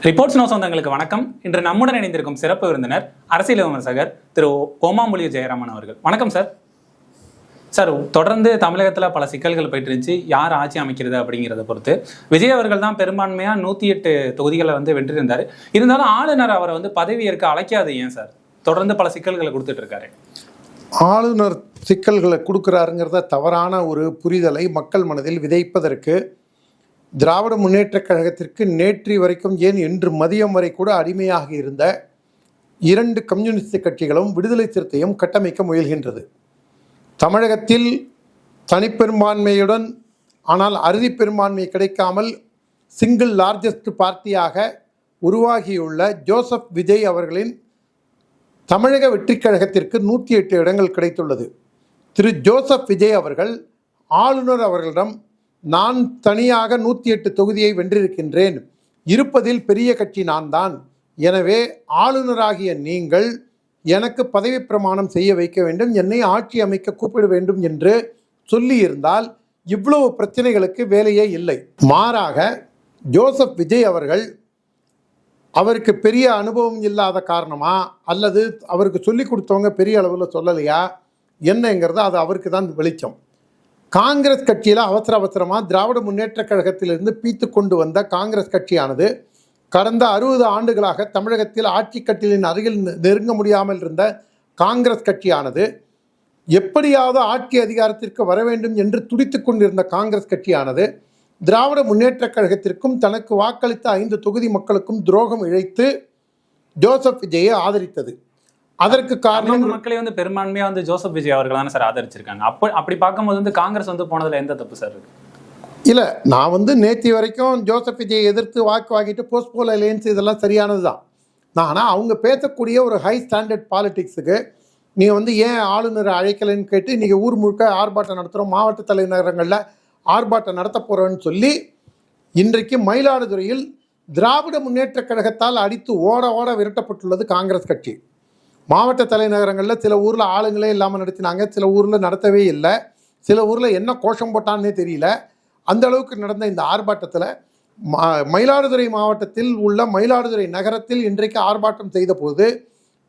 Reports no சொந்தங்களுக்கு வணக்கம். இன்று நம்முடன் இணைந்திருக்கும் சிறப்பு விருந்தினர் அரசியல் விமர்சகர் திரு ஓமாம்புலி ஜெயராமன் அவர்கள். வணக்கம் சார். சார், தொடர்ந்து தமிழகத்தில் பல சிக்கல்கள் போயிட்டு இருந்துச்சு. யார் ஆட்சி அமைக்கிறது அப்படிங்கிறத பொறுத்து விஜய் அவர்கள் தான் பெரும்பான்மையாக 108 தொகுதிகளை வென்றிருந்தார். இருந்தாலும் ஆளுநர் அவரை பதவியேற்க அழைக்காது ஏன் சார்? தொடர்ந்து பல சிக்கல்களை கொடுத்துட்டு இருக்காரு. ஆளுநர் சிக்கல்களை கொடுக்குறாருங்கிறத தவறான ஒரு புரிதலை மக்கள் மனதில் விதைப்பதற்கு திராவிட முன்னேற்றக் கழகத்திற்கு நேற்று வரைக்கும், ஏன் இன்று மதியம் வரை கூட அடிமையாக இருந்த 2 கம்யூனிஸ்ட் கட்சிகளும் விடுதலை சிறுத்தையும் கட்டமைக்க முயல்கின்றது. தமிழகத்தில் தனிப்பெரும்பான்மையுடன், ஆனால் அறுதி பெரும்பான்மை கிடைக்காமல் சிங்கிள் லார்ஜஸ்ட் பார்ட்டியாக உருவாகியுள்ள ஜோசப் விஜய் அவர்களின் தமிழக வெற்றிக் கழகத்திற்கு 108 இடங்கள் கிடைத்துள்ளது. திரு ஜோசப் விஜய் அவர்கள் ஆளுநர் அவர்களிடம், நான் தனியாக 108 தொகுதியை வென்றிருக்கின்றேன், இருப்பதில் பெரிய கட்சி நான் தான், எனவே ஆளுநராகிய நீங்கள் எனக்கு பதவி பிரமாணம் செய்ய வைக்க வேண்டும், என்னை ஆட்சி அமைக்க கூப்பிட வேண்டும் என்று சொல்லியிருந்தால் இவ்வளவு பிரச்சனைகளுக்கு வேலையே இல்லை. மாறாக ஜோசப் விஜய் அவர்கள் அவருக்கு பெரிய அனுபவம் இல்லாத காரணமா, அல்லது அவருக்கு சொல்லி கொடுத்தவங்க பெரிய அளவில் சொல்லலையா என்னங்கிறது அது அவருக்கு தான் வெளிச்சம். காங்கிரஸ் கட்சியில் அவசரமாக திராவிட முன்னேற்ற கழகத்திலிருந்து பீத்து கொண்டு வந்த காங்கிரஸ் கட்சியானது கடந்த 60 ஆண்டுகளாக தமிழகத்தில் ஆட்சி கட்டிலின் அருகில் நெருங்க முடியாமல் இருந்த காங்கிரஸ் கட்சியானது, எப்படியாவது ஆட்சி அதிகாரத்திற்கு வர வேண்டும் என்று துடித்து கொண்டிருந்த காங்கிரஸ் கட்சியானது திராவிட முன்னேற்ற கழகத்திற்கும் தனக்கு வாக்களித்த 5 தொகுதி மக்களுக்கும் துரோகம் இழைத்து ஜோசப் விஜயை ஆதரித்தது. அதற்கு காரணம், மக்களே பெரும்பான்மையா ஜோசப் விஜய் அவர்கள் தானே சார் ஆதரிச்சிருக்காங்க. அப்படி பார்க்கும்போது காங்கிரஸ் போனதுல எந்த தப்பு சார் இருக்கு? இல்லை, நான் நேற்று வரைக்கும் ஜோசப் விஜயை எதிர்த்து வாக்கு வாங்கிட்டு போஸ்ட்போல் அலையன்ஸ் இதெல்லாம் சரியானது தான். ஆனால் அவங்க பேசக்கூடிய ஒரு ஹை ஸ்டாண்டர்ட் பாலிடிக்ஸுக்கு நீங்கள் ஏன் ஆளுநரை அழைக்கலைன்னு கேட்டு இன்றைக்கி ஊர் முழுக்க ஆர்ப்பாட்டம் நடத்துகிறோம், மாவட்ட தலைநகரங்களில் ஆர்ப்பாட்டம் நடத்த போகிறோன்னு சொல்லி இன்றைக்கு மயிலாடுதுறையில் திராவிட முன்னேற்ற கழகத்தால் அடித்து ஓட விரட்டப்பட்டுள்ளது காங்கிரஸ் கட்சி. மாவட்ட தலைநகரங்களில் சில ஊரில் ஆளுங்களே இல்லாமல் நடத்தினாங்க, சில ஊரில் நடத்தவே இல்லை, சில ஊரில் என்ன கோஷம் போட்டான்னே தெரியல. அந்த அளவுக்கு நடந்த இந்த ஆர்ப்பாட்டத்தில் மயிலாடுதுறை மாவட்டத்தில் உள்ள மயிலாடுதுறை நகரத்தில் இன்றைக்கு ஆர்ப்பாட்டம் செய்த போது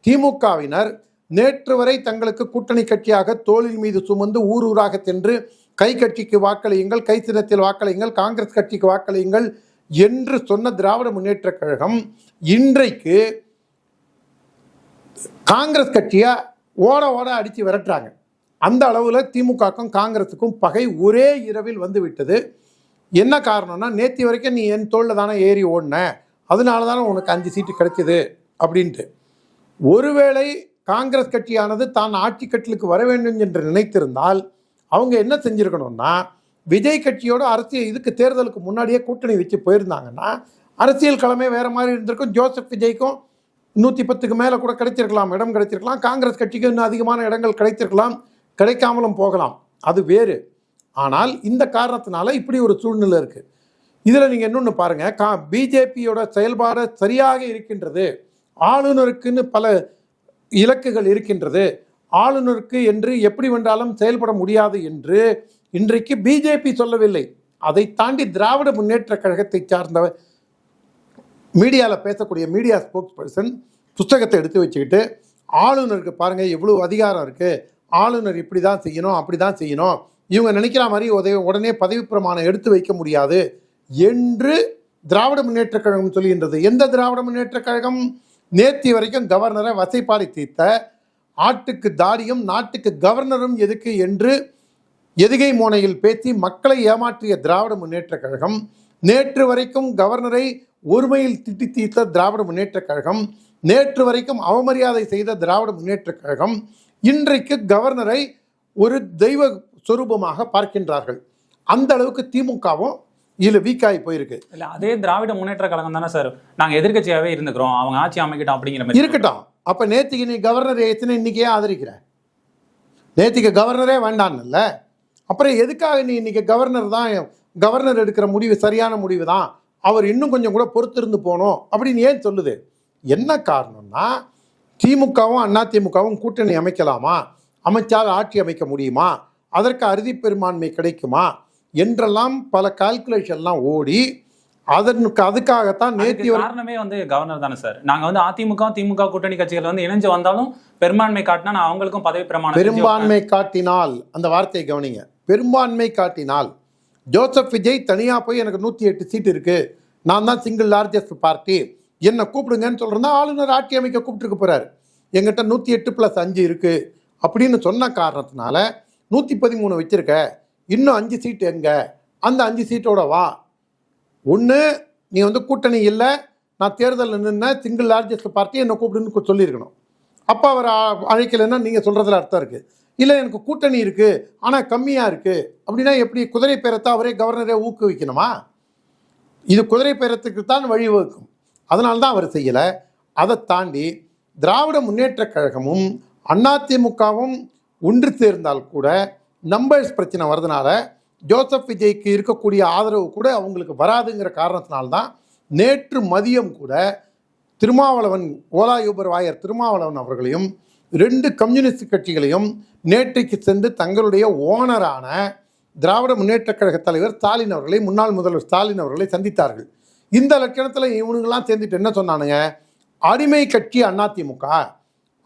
திமுகவினர் நேற்று வரை தங்களுக்கு கூட்டணி கட்சியாக தோளின் மீது சுமந்து ஊராக சென்று கை கட்சிக்கு வாக்களியுங்கள், கை சின்னத்தில் வாக்களியுங்கள், காங்கிரஸ் கட்சிக்கு வாக்களியுங்கள் என்று சொன்ன திராவிட முன்னேற்ற கழகம் இன்றைக்கு காங்கிரஸ் கட்சியை ஓட அடித்து விரட்டுறாங்க. அந்த அளவில் திமுகவுக்கும் காங்கிரஸுக்கும் பகை ஒரே இரவில் வந்து விட்டது. என்ன காரணம்னா, நேற்று வரைக்கும் நீ என் தோளில் தானே ஏறி ஓடின, அதனால தானே உனக்கு 5 சீட்டு கிடைச்சிது அப்படின்ட்டு. ஒருவேளை காங்கிரஸ் கட்சியானது தான் ஆட்சி கட்டலுக்கு வர வேண்டும் என்று நினைத்திருந்தால் அவங்க என்ன செஞ்சுருக்கணும்னா, விஜய் கட்சியோட அரசியல் இதுக்கு தேர்தலுக்கு முன்னாடியே கூட்டணி வச்சு போயிருந்தாங்கன்னா அரசியல் களமே வேறு மாதிரி இருந்திருக்கும். ஜோசப் விஜய்க்கும் 110க்கு மேலே கூட கிடைச்சிருக்கலாம், இடம் கிடைச்சிருக்கலாம். காங்கிரஸ் கட்சிக்கு இன்னும் அதிகமான இடங்கள் கிடைச்சிருக்கலாம், கிடைக்காமலும் போகலாம், அது வேறு. ஆனால் இந்த காரணத்தினால இப்படி ஒரு சூழ்நிலை இருக்குது. இதில் நீங்கள் இன்னொன்று பாருங்கள், பிஜேபியோட செயல்பாடு சரியாக இருக்கின்றது, ஆளுநருக்குன்னு பல இலக்குகள் இருக்கின்றது, ஆளுநருக்கு என்று எப்படி வேண்டாலும் செயல்பட முடியாது என்று இன்றைக்கு பிஜேபி சொல்லவில்லை. அதை தாண்டி திராவிட முன்னேற்ற கழகத்தை சார்ந்தவர் மீடியாவில் பேசக்கூடிய மீடியா ஸ்போக்ஸ் பர்சன் புத்தகத்தை எடுத்து வச்சுக்கிட்டு, ஆளுநருக்கு பாருங்கள் எவ்வளோ அதிகாரம் இருக்குது, ஆளுநர் இப்படி தான் செய்யணும், அப்படி தான் செய்யணும், இவங்க நினைக்கிற மாதிரி உடனே பதவி பிரமாணம் எடுத்து வைக்க முடியாது என்று திராவிட முன்னேற்ற கழகம் சொல்கின்றது. எந்த திராவிட முன்னேற்ற கழகம்? நேற்று வரைக்கும் கவர்னரை வசைப்பாடி தீர்த்த, ஆட்டுக்கு தாடியும் நாட்டுக்கு கவர்னரும் எதுக்கு என்று எதுகை மோனையில் பேசி மக்களை ஏமாற்றிய திராவிட முன்னேற்ற கழகம், நேற்று வரைக்கும் கவர்னரை ஒருமையில் திட்டி தீர்த்த திராவிட முன்னேற்ற கழகம், நேற்று வரைக்கும் அவமரியாதை செய்த திராவிட முன்னேற்ற கழகம், இன்றைக்கு கவர்னரை ஒரு தெய்வ சொரூபமாக பார்க்கின்றார்கள். அந்த அளவுக்கு திமுகவும் இதில் வீக்காகி போயிருக்கு. இல்லை, அதே திராவிட முன்னேற்ற கழகம் தானே சார் நாங்கள் எதிர்கட்சியாகவே இருந்துக்கிறோம், அவங்க ஆட்சி அமைக்கட்டும் அப்படிங்கிற மாதிரி இருக்கட்டும். அப்போ நேற்றுக்கு நீ கவர்னர் எத்தனை இன்னைக்கே ஆதரிக்கிற? நேற்றுக்கு கவர்னரே வேண்டான்னு, அப்புறம் எதுக்காக நீ இன்னைக்கு கவர்னர் தான், கவர்னர் எடுக்கிற முடிவு சரியான முடிவு தான், அவர் இன்னும் கொஞ்சம் கூட பொறுத்திருந்து போனோம் அப்படின்னு ஏன் சொல்லுது? என்ன காரணம்னா, திமுகவும் அதிமுகவும் கூட்டணி அமைக்கலாமா, அமைச்சால் ஆட்சி அமைக்க முடியுமா, அதற்கு அறுதி பெரும்பான்மை கிடைக்குமா என்றெல்லாம் பல கால்குலேஷன்லாம் ஓடி அதுக்காகத்தான் நேற்று காரணமே வந்து கவர்னர் தானே சார். நாங்க வந்து அதிமுக திமுக கூட்டணி கட்சிகள் வந்து இணைஞ்சு வந்தாலும் பெரும்பான்மை காட்டினா நான் அவங்களுக்கும் பதவி பிரமாணம் பெரும்பான்மை காட்டினால், அந்த வார்த்தையை கவனிங்க, பெரும்பான்மை காட்டினால் ஜோசப் விஜய் தனியா போய் எனக்கு 108 சீட் இருக்கு, நான் தான் சிங்கிள் லார்ஜஸ்ட் பார்ட்டி, என்னை கூப்பிடுங்கன்னு சொல்றதா ஆளுநர் ஆட்சி அமைக்க கூப்பிட்டுருக்க போறாரு. எங்கிட்ட 108+5 இருக்கு அப்படின்னு சொன்ன காரணத்தினால 113 வச்சிருக்க, இன்னும் 5 சீட் எங்க, அந்த 5 சீட்டோட வா. ஒன்று நீ வந்து கூட்டணி இல்லை, நான் தேர்தலில் நின்ன சிங்கிள் லார்ஜஸ்ட் பார்ட்டி என்னை கூப்பிடுன்னு சொல்லியிருக்கணும். அப்போ அவர் அழைக்கலைன்னா நீங்கள் சொல்கிறதுல அர்த்தம் இருக்குது. இல்லை எனக்கு கூட்டணி இருக்குது ஆனால் கம்மியாக இருக்குது அப்படின்னா எப்படி? குதிரை பேரத்தை அவரே கவர்னரே ஊக்குவிக்கணுமா? இது குதிரை பேரத்துக்கு தான் வழிவகுக்கும். அதனால தான் அவர் செய்யலை. அதை தாண்டி திராவிட முன்னேற்றக் கழகமும் அதிமுகவும் ஒன்று சேர்ந்தால் கூட நம்பர்ஸ் பிரச்சனை வரதுனால ஜோசப் விஜய்க்கு இருக்கக்கூடிய ஆதரவு கூட அவங்களுக்கு வராதுங்கிற காரணத்தினால்தான் நேற்று மதியம் கூட திருமாவளவன், ஓலா யூபர் வாயர் திருமாவளவன் அவர்களையும் 2 கம்யூனிஸ்ட் கட்சிகளையும் நேற்றைக்கு சென்று தங்களுடைய ஓனரான திராவிட முன்னேற்றக் கழக தலைவர் ஸ்டாலின் அவர்களை, முன்னாள் முதல்வர் ஸ்டாலின் அவர்களை சந்தித்தார்கள். இந்த லட்சணத்தில் இவனுங்கெல்லாம் சேர்ந்துட்டு என்ன சொன்னானுங்க? அடிமை கட்சி அதிமுக,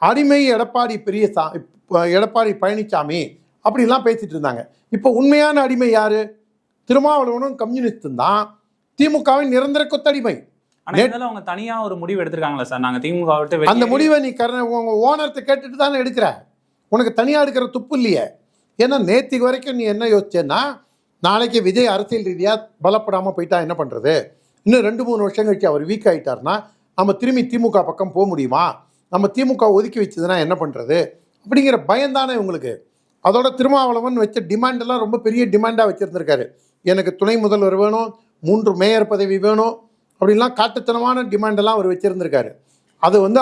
அடிமை எடப்பாடி பழனிசாமி அப்படிலாம் பேசிட்டு இருந்தாங்க. இப்போ உண்மையான அடிமை யாரு? திருமாவளவனும் கம்யூனிஸ்டும் தான் திமுகவின் நிரந்தர கொத்தடிமை. அவங்க தனியா ஒரு முடிவு எடுத்திருக்காங்களா சார்? நாங்க திமுக விட்டு அந்த முடிவை நீ உங்க ஓனர்த்தை கேட்டுட்டு தானே எடுக்கிற. உனக்கு தனியா எடுக்கிற துப்பு இல்லையே. ஏன்னா நேற்றுக்கு வரைக்கும் நீ என்ன யோசிச்சேன்னா, நாளைக்கு விஜய் அரசியல் ரீதியா பலப்படாம போயிட்டா என்ன பண்றது, இன்னும் 2-3 வருஷம் கழிச்சு அவர் வீக் ஆயிட்டாருன்னா நம்ம திரும்பி திமுக பக்கம் போக முடியுமா, நம்ம திமுக ஒதுக்கி வச்சதுன்னா என்ன பண்றது அப்படிங்கிற பயம் தானே உங்களுக்கு. அதோட திருமாவளவன் வச்ச டிமாண்டெல்லாம் ரொம்ப பெரிய டிமாண்டாக வச்சுருந்துருக்காரு. எனக்கு துணை முதல்வர் வேணும், 3 மேயர் பதவி வேணும் அப்படின்லாம் காட்டுத்தனமான டிமாண்டெல்லாம் அவர் வச்சுருந்துருக்காரு. அது வந்து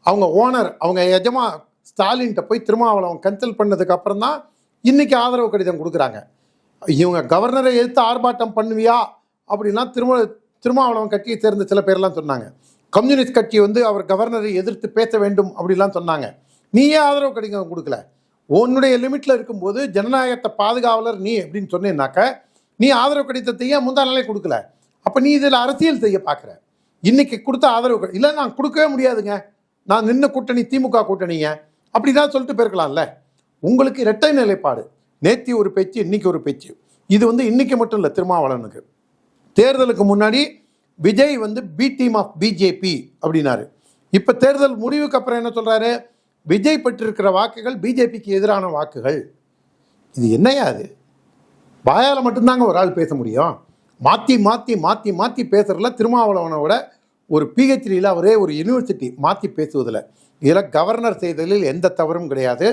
அவங்க ஓனர், அவங்க எஜமா ஸ்டாலின்கிட்ட போய் திருமாவளவன் கன்சல்ட் பண்ணதுக்கு அப்புறம் தான் இன்றைக்கி ஆதரவு கடிதம் கொடுக்குறாங்க. இவங்க கவர்னரை எதிர்த்து ஆர்ப்பாட்டம் பண்ணுவியா அப்படின்லாம் திருமாவளவன் கட்சியை சேர்ந்த சில பேர்லாம் சொன்னாங்க. கம்யூனிஸ்ட் கட்சி வந்து அவர் கவர்னரை எதிர்த்து பேச வேண்டும் அப்படிலாம் சொன்னாங்க. நீயே ஆதரவு கடிதம் கொடுக்கல. உன்னுடைய லிமிட்டில் இருக்கும்போது ஜனநாயகத்தை பாதுகாவலர் நீ அப்படின்னு சொன்னேன்னாக்க நீ ஆதரவு கடிதத்தை ஏன் முந்தா நாளே கொடுக்கல? அப்போ நீ இதில் அரசியல் செய்ய பார்க்குற. இன்றைக்கி கொடுத்த ஆதரவு இல்லை நான் கொடுக்கவே முடியாதுங்க, நான் நின்ன கூட்டணி திமுக கூட்டணிங்க அப்படி தான் சொல்லிட்டு போயிருக்கலாம்ல. உங்களுக்கு இரட்டை நிலைப்பாடு. நேற்று ஒரு பேச்சு, இன்றைக்கி ஒரு பேச்சு. இது வந்து இன்றைக்கி மட்டும் இல்லை, திருமாவளவனுக்கு தேர்தலுக்கு முன்னாடி விஜய் வந்து பி டீம் ஆஃப் பிஜேபி அப்படின்னாரு. இப்போ தேர்தல் முடிவுக்கு அப்புறம் என்ன சொல்கிறாரு? விஜய் பெற்றிருக்கிற வாக்குகள் பிஜேபிக்கு எதிரான வாக்குகள். இது என்னையா அது? வாயால் மட்டும்தாங்க ஒரு ஆள் பேச முடியும். மாற்றி மாற்றி மாற்றி மாற்றி பேசுறதுல திருமாவளவனை விட ஒரு பிஹெச்டியில் அவரே ஒரு யூனிவர்சிட்டி மாற்றி பேசுவதில். இதில் கவர்னர் செய்ததில் எந்த தவறும் கிடையாது.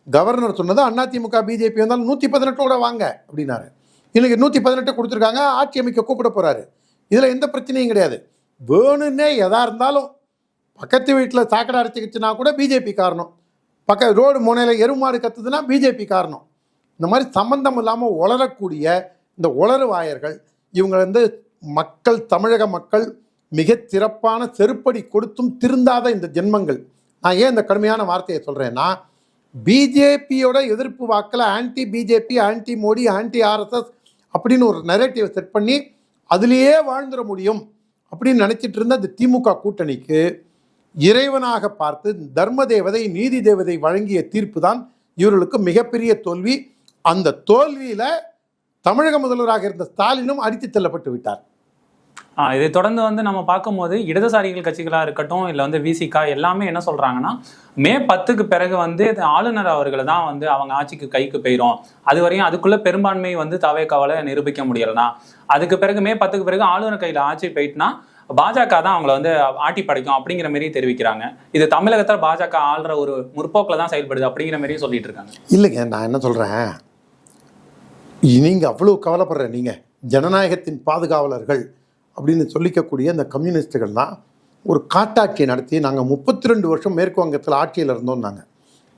கவர்னர் சொன்னது அதிமுக பிஜேபி வந்தாலும் 118 வாங்க அப்படின்னாரு. இன்னைக்கு 118 கொடுத்துருக்காங்க, ஆட்சி அமைக்க கூப்பிட போகிறாரு. இதில் எந்த பிரச்சனையும் கிடையாது. வேணுன்னே எதா இருந்தாலும் பக்கத்து வீட்டில் சாக்கடை அடைச்சிக்கிச்சுன்னா கூட பிஜேபி காரணம், ரோடு முனையில் எருமாடு கத்துதுன்னா பிஜேபி காரணம். இந்த மாதிரி சம்பந்தம் இல்லாமல் உளரக்கூடிய இந்த உளறு வாயர்கள் இவங்க வந்து மக்கள், தமிழக மக்கள் மிக சிறப்பான செருப்படி கொடுத்தும் திருந்தாத இந்த ஜென்மங்கள். நான் ஏன் இந்த கடுமையான வார்த்தையை சொல்கிறேன்னா, பிஜேபியோட எதிர்ப்பு வாக்கில் anti BJP, anti Modi, anti RSS அப்படின்னு ஒரு நரேட்டிவை செட் பண்ணி அதுலேயே வாழ்ந்துட முடியும் அப்படின்னு நினச்சிட்டு இருந்த இந்த திமுக கூட்டணிக்கு இறைவனாக பார்த்து தர்ம தேவதை, நீதி தேவதை வழங்கிய தீர்ப்பு தான் இவர்களுக்கு மிகப்பெரிய தோல்வி. அந்த தோல்வியில் தமிழக முதல்வராக இருந்த ஸ்டாலினும் அடித்து செல்லப்பட்டு விட்டார். இதை தொடர்ந்து வந்து நம்ம பார்க்கும்போது இடதுசாரிகள் கட்சிகளாக இருக்கட்டும், இல்லை வந்து விசிகா எல்லாமே என்ன சொல்கிறாங்கன்னா, மே 10க்கு பிறகு வந்து ஆளுநர் அவர்களை தான் வந்து அவங்க ஆட்சிக்கு கைக்கு போயிடும், அது வரையும் அதுக்குள்ளே பெரும்பான்மை வந்து தவேக்காவால் நிரூபிக்க முடியலைனா, அதுக்கு பிறகு மே 10க்கு பிறகு ஆளுநர் கையில் ஆட்சி போயிட்டுனா பாஜக தான் அவங்கள வந்து ஆட்டி படைக்கும் அப்படிங்கிற மாரி தெரிவிக்கிறாங்க. இது தமிழகத்தில் பாஜக ஆள்ற ஒரு முற்போக்கில் தான் செயல்படுது அப்படிங்கிற மாதிரியும் சொல்லிட்டு இருக்காங்க. இல்லைங்க, நான் என்ன சொல்கிறேன், நீங்கள் அவ்வளோ கவலைப்படுற, நீங்கள் ஜனநாயகத்தின் பாதுகாவலர்கள் அப்படின்னு சொல்லிக்கக்கூடிய அந்த கம்யூனிஸ்டுகள் தான் ஒரு காட்டாட்சியை நடத்தி நாங்கள் 32 வருஷம் மேற்கு வங்கத்தில் ஆட்சியில் இருந்தோம். நாங்கள்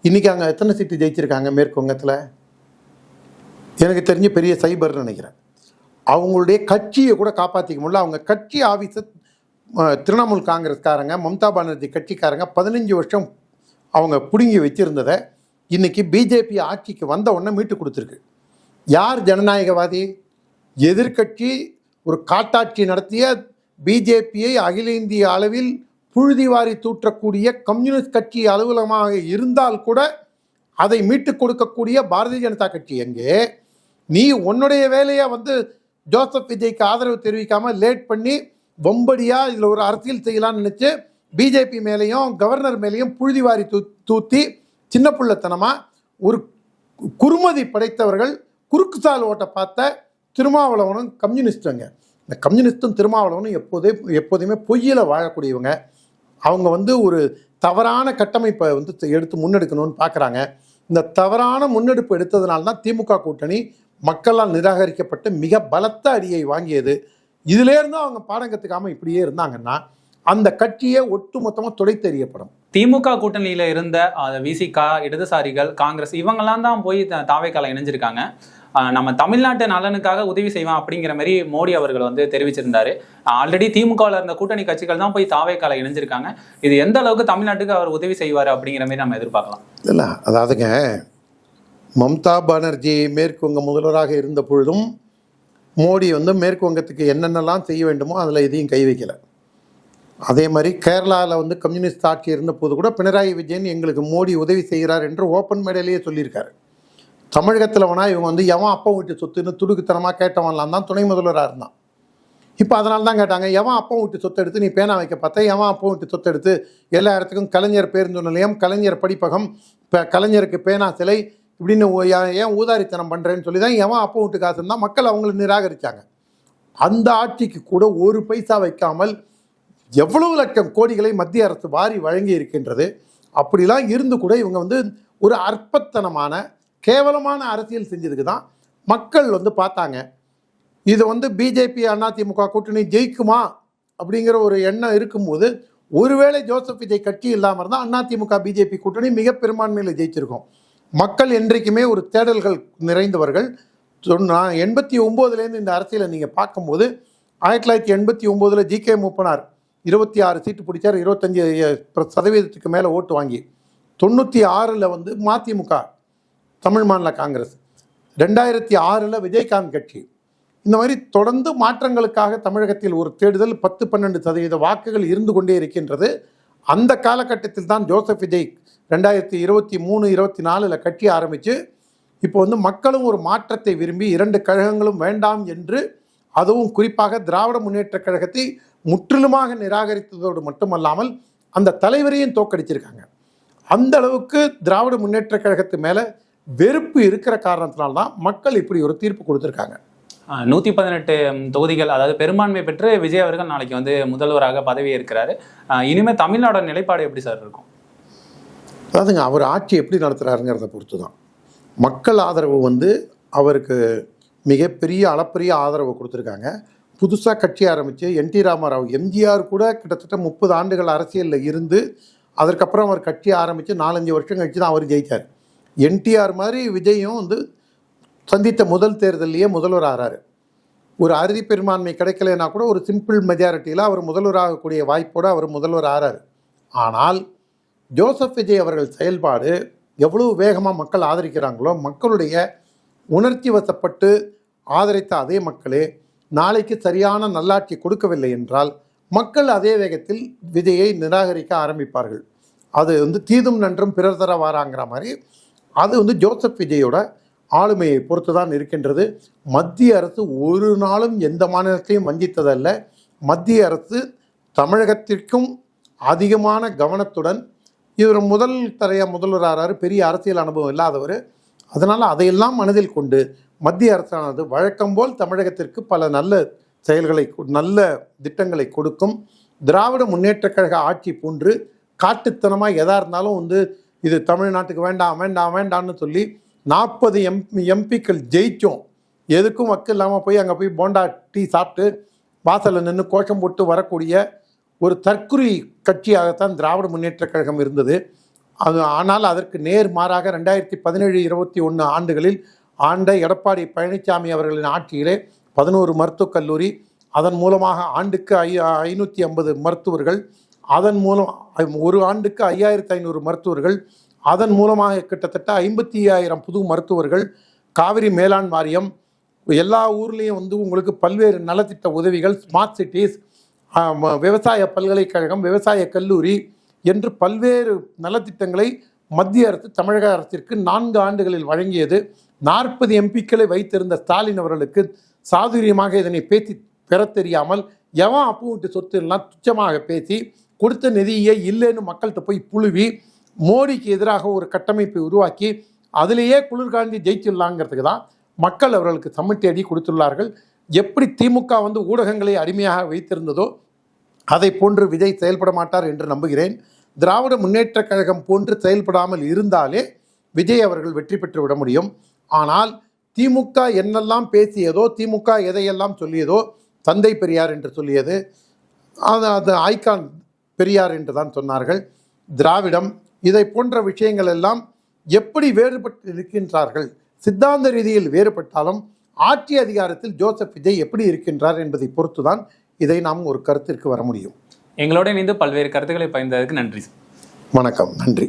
இன்றைக்கி அங்கே எத்தனை சீட்டு ஜெயிச்சிருக்காங்க மேற்கு வங்கத்தில்? எனக்கு தெரிஞ்சு பெரிய சைபர்னு நினைக்கிறேன். அவங்களுடைய கட்சியை கூட காப்பாற்றிக்க முடியல. அவங்க கட்சி ஆஃபீஸை திரிணாமுல் காங்கிரஸ்காரங்க, மம்தா பானர்ஜி கட்சிக்காரங்க 15 வருஷம் அவங்க பிடுங்கி வச்சுருந்ததை இன்றைக்கி பிஜேபி ஆட்சிக்கு வந்த உடனே மீட்டு கொடுத்துருக்கு. யார் ஜனநாயகவாதி? எதிர்கட்சி ஒரு காட்டாட்சி நடத்திய பிஜேபியை அகில இந்திய அளவில் புழுதிவாரி தூற்றக்கூடிய கம்யூனிஸ்ட் கட்சி அலுவலகமாக இருந்தால் கூட அதை மீட்டுக் கொடுக்கக்கூடிய பாரதிய ஜனதா கட்சி எங்கே? நீ உன்னுடைய வேலையை ஜோசப் விஜய்க்கு ஆதரவு தெரிவிக்காம லேட் பண்ணி வம்படியா இதில் ஒரு அரசியல் செய்யலாம்னு நினைச்சு பிஜேபி மேலேயும் கவர்னர் மேலேயும் புழுதிவாரி தூத்தி சின்ன பிள்ளைத்தனமாக ஒரு குறுமதி படைத்தவர்கள் குறுக்குசால் ஓட்ட பார்த்த திருமாவளவனும் கம்யூனிஸ்டுங்க. இந்த கம்யூனிஸ்டும் திருமாவளவனும் எப்போதுமே பொய்யில் வாழக்கூடியவங்க. அவங்க ஒரு தவறான கட்டமைப்பை எடுத்து முன்னெடுக்கணும்னு பார்க்குறாங்க. இந்த தவறான முன்னெடுப்பு எடுத்ததுனால தான் திமுக கூட்டணி மக்களால் நிராகரிக்கப்பட்டு மிக பலத்த அடியை வாங்கியது. இதிலேருந்து அவங்க பாடம் கற்றுக்காமல் இப்படியே இருந்தாங்கன்னா அந்த கட்சியை ஒட்டுமொத்தமாக துடைத்தெறியப்படும். திமுக கூட்டணியில இருந்த விசிகா, இடதுசாரிகள், காங்கிரஸ் இவங்கெல்லாம் தான் போய் தாவேக்கால இணைஞ்சிருக்காங்க. நம்ம தமிழ்நாட்டு நலனுக்காக உதவி செய்வோம் அப்படிங்கிற மாதிரி மோடி அவர்கள் தெரிவிச்சிருந்தாரு. ஆல்ரெடி திமுகவில் இருந்த கூட்டணி கட்சிகள் தான் போய் தாவேக்கால இணைஞ்சிருக்காங்க. இது எந்த அளவுக்கு தமிழ்நாட்டுக்கு அவர் உதவி செய்வார் அப்படிங்கிற மாதிரி நம்ம எதிர்பார்க்கலாம். இல்லை, அதாவதுங்க, மம்தா பானர்ஜி மேற்கு வங்க முதல்வராக இருந்த பொழுதும் மோடி மேற்கு வங்கத்துக்கு என்னென்னலாம் செய்ய வேண்டுமோ அதில் எதையும் கை வைக்கலை. அதே மாதிரி கேரளாவில் கம்யூனிஸ்ட் ஆட்சி இருந்த போது கூட பினராயி விஜயன் எங்களுக்கு மோடி உதவி செய்கிறார் என்று ஓப்பன் மேடையிலேயே சொல்லியிருக்காரு. தமிழகத்தில் வேணா இவங்க எவன் அப்பா வீட்டு சொத்துன்னு துடுக்குத்தனமாக கேட்டவன்லாம் தான் துணை முதல்வராக இருந்தான். இப்போ அதனால தான் கேட்டாங்க, எவன் அப்பா வீட்டு சொத்து எடுத்து நீ பேனா வைக்க பார்த்தா, எவன் அப்பா வீட்டு சொத்து எடுத்து எல்லா இடத்துக்கும் கலைஞர் பேருந்து நிலையம், கலைஞர் படிப்பகம், இப்போ கலைஞருக்கு பேனா சிலை இப்படின்னு ஏன் ஊதாரித்தனம் பண்ணுறேன்னு சொல்லி தான் எவன் அப்பா வீட்டு காசுன்னு தான் மக்கள் அவங்களை நிராகரித்தாங்க. அந்த ஆட்சிக்கு கூட ஒரு பைசா வைக்காமல் எவ்வளவு லட்சம் கோடிகளை மத்திய அரசு வாரி வழங்கி இருக்கின்றது. அப்படிலாம் இருந்து கூட இவங்க ஒரு அற்பத்தனமான கேவலமான அரசியல் செஞ்சதுக்கு தான் மக்கள் பார்த்தாங்க. இது பிஜேபி அதிமுக கூட்டணி ஜெயிக்குமா அப்படிங்கிற ஒரு எண்ணம் இருக்கும்போது, ஒருவேளை ஜோசப் விஜய் கட்சி இல்லாமல் இருந்தால் அதிமுக பிஜேபி கூட்டணி மிக பெரும்பான்மையில் ஜெயிச்சிருக்கும். மக்கள் என்றைக்குமே ஒரு தேடல்கள் நிறைந்தவர்கள். 89லேருந்து இந்த அரசியலை நீங்கள் பார்க்கும்போது 1989 ஜி.கே. மூப்பனார் 26 சீட்டு பிடிச்சார், 25% மேலே ஓட்டு வாங்கி. 96 மதிமுக தமிழ் மாநில காங்கிரஸ், 2006 விஜயகாந்த் கட்சி. இந்த மாதிரி தொடர்ந்து மாற்றங்களுக்காக தமிழகத்தில் ஒரு தேடுதல் 10-12% வாக்குகள் இருந்து கொண்டே இருக்கின்றது. அந்த காலகட்டத்தில் தான் ஜோசப் விஜய் 2023-24 கட்சி ஆரம்பித்து இப்போ மக்களும் ஒரு மாற்றத்தை விரும்பி 2 கழகங்களும் வேண்டாம் என்று, அதுவும் குறிப்பாக திராவிட முன்னேற்ற கழகத்தை முற்றிலுமாக நிராகரித்ததோடு மட்டுமல்லாமல் அந்த தலைவரையும் தோக்கடிச்சிருக்காங்க. அந்த அளவுக்கு திராவிட முன்னேற்ற கழகத்து மேலே வெறுப்பு இருக்கிற காரணத்தினால்தான் மக்கள் இப்படி ஒரு தீர்ப்பு கொடுத்துருக்காங்க. 118 தொகுதிகள், அதாவது பெரும்பான்மை பெற்று விஜய் அவர்கள் நாளைக்கு முதல்வராக பதவி ஏற்கிறாரு. இனிமேல் தமிழ்நாடோட நிலைப்பாடு எப்படி சார் இருக்கும்? அதாவதுங்க, அவர் ஆட்சி எப்படி நடத்துகிறாருங்கிறத பொறுத்து தான். மக்கள் ஆதரவு அவருக்கு மிகப்பெரிய அளப்பரிய ஆதரவு கொடுத்துருக்காங்க. புதுசாக கட்சி ஆரம்பித்து என்டி ராமராவ், எம்ஜிஆர் கூட கிட்டத்தட்ட 30 ஆண்டுகள் அரசியலில் இருந்து அதற்கப்புறம் அவர் கட்சி ஆரம்பித்து 4-5 வருஷம் கழிச்சு தான் அவர் ஜெயித்தார். என்டிஆர் மாதிரி விஜயும் சந்தித்த முதல் தேர்தலையே முதல்வர் ஆகிறாரு. ஒரு அறுதி பெரும்பான்மை கிடைக்கலைன்னா கூட ஒரு சிம்பிள் மெஜாரிட்டியில் அவர் முதல்வராகக்கூடிய வாய்ப்போடு அவர் முதல்வர் ஆகிறார். ஆனால் ஜோசப் விஜய் அவர்கள் செயல்பாடு எவ்வளவு வேகமாக மக்கள் ஆதரிக்கிறாங்களோ, மக்களுடைய உணர்ச்சி வசப்பட்டு ஆதரித்த அதே மக்களே நாளைக்கு சரியான நல்லாட்சி கொடுக்கவில்லை என்றால் மக்கள் அதே வேகத்தில் விஜயை நிராகரிக்க ஆரம்பிப்பார்கள். அது தீதும் நன்றும் பிறர் தர வாராங்கிற மாதிரி அது ஜோசப் விஜயோட ஆளுமையை பொறுத்து தான் இருக்கின்றது. மத்திய அரசு ஒரு நாளும் எந்த மாநிலத்தையும் வஞ்சித்ததல்ல. மத்திய அரசு தமிழகத்திற்கும் அதிகமான கவனத்துடன், இவர் முதல் முதல்வராகிறாரு, பெரிய அரசியல் அனுபவம் இல்லாதவர். அதனால் அதையெல்லாம் மனதில் கொண்டு மத்திய அரசானது வழக்கம் போல் தமிழகத்திற்கு பல நல்ல செயல்களை, நல்ல திட்டங்களை கொடுக்கும். திராவிட முன்னேற்ற கழக ஆட்சி போன்று காட்டுத்தனமாக எதாக இருந்தாலும் இது தமிழ்நாட்டுக்கு வேண்டாம் வேண்டாம் வேண்டாம்னு சொல்லி 40 எம்பிக்கள் ஜெயிச்சோம், எதுக்கும் வக்கு இல்லாமல் போய் அங்கே போய் போண்டா டீ சாப்பிட்டு வாசலில் நின்று கோஷம் போட்டு வரக்கூடிய ஒரு தற்குறி கட்சியாகத்தான் திராவிட முன்னேற்ற கழகம் இருந்தது. ஆனால் அதற்கு நேர்மாறாக 2017-21 ஆண்டுகளில் ஆண்ட எடப்பாடி பழனிசாமி அவர்களின் ஆட்சியிலே 11 மருத்துவக் கல்லூரி, அதன் மூலமாக ஆண்டுக்கு 550 மருத்துவர்கள், அதன் மூலம் ஒரு ஆண்டுக்கு 5500 மருத்துவர்கள், அதன் மூலமாக கிட்டத்தட்ட 55,000 புது மருத்துவர்கள், காவிரி மேலாண் வாரியம், எல்லா ஊர்லேயும் வந்து உங்களுக்கு பல்வேறு நலத்திட்ட உதவிகள், ஸ்மார்ட் சிட்டிஸ், விவசாய பல்கலைக்கழகம், விவசாய கல்லூரி என்று பல்வேறு நலத்திட்டங்களை மத்திய அரசு தமிழக அரசிற்கு 4 ஆண்டுகளில் வழங்கியது. 40 எம்பிக்களை வைத்திருந்த ஸ்டாலின் அவர்களுக்கு சாதுரியமாக இதனை பேசி பெற தெரியாமல் எவன் அப்பு விட்டு சொத்து எல்லாம் துச்சமாக பேசி கொடுத்த நிதியை இல்லைன்னு மக்கள்கிட்ட போய் புழுவி மோடிக்கு எதிராக ஒரு கட்டமைப்பை உருவாக்கி அதிலேயே குளிர்காண்டி ஜெயிச்சிடலாங்கிறதுக்கு தான் மக்கள் அவர்களுக்கு சம்மட்டி அடி கொடுத்துள்ளார்கள். எப்படி திமுக வந்து ஊடகங்களை அடிமையாக வைத்திருந்ததோ அதை போன்று விஜய் செயல்பட மாட்டார் என்று நம்புகிறேன். திராவிட முன்னேற்ற கழகம் போன்று செயல்படாமல் இருந்தாலே விஜய் அவர்கள் வெற்றி பெற்று விட முடியும். ஆனால் திமுக என்னெல்லாம் பேசியதோ, திமுக எதையெல்லாம் சொல்லியதோ, தந்தை பெரியார் என்று சொல்லியது, அது ஐகான் பெரியார் என்று தான் சொன்னார்கள். திராவிடம் இதை போன்ற விஷயங்கள் எல்லாம் எப்படி வேறுபட்டு இருக்கின்றார்கள், சித்தாந்த ரீதியில் வேறுபட்டாலும் ஆட்சி அதிகாரத்தில் ஜோசப் விஜய் எப்படி இருக்கின்றார் என்பதை பொறுத்துதான் இதை நாம் ஒரு கருத்திற்கு வர முடியும். எங்களோட இணைந்து பல்வேறு கருத்துக்களை பகிர்ந்ததற்கு நன்றி. வணக்கம், நன்றி.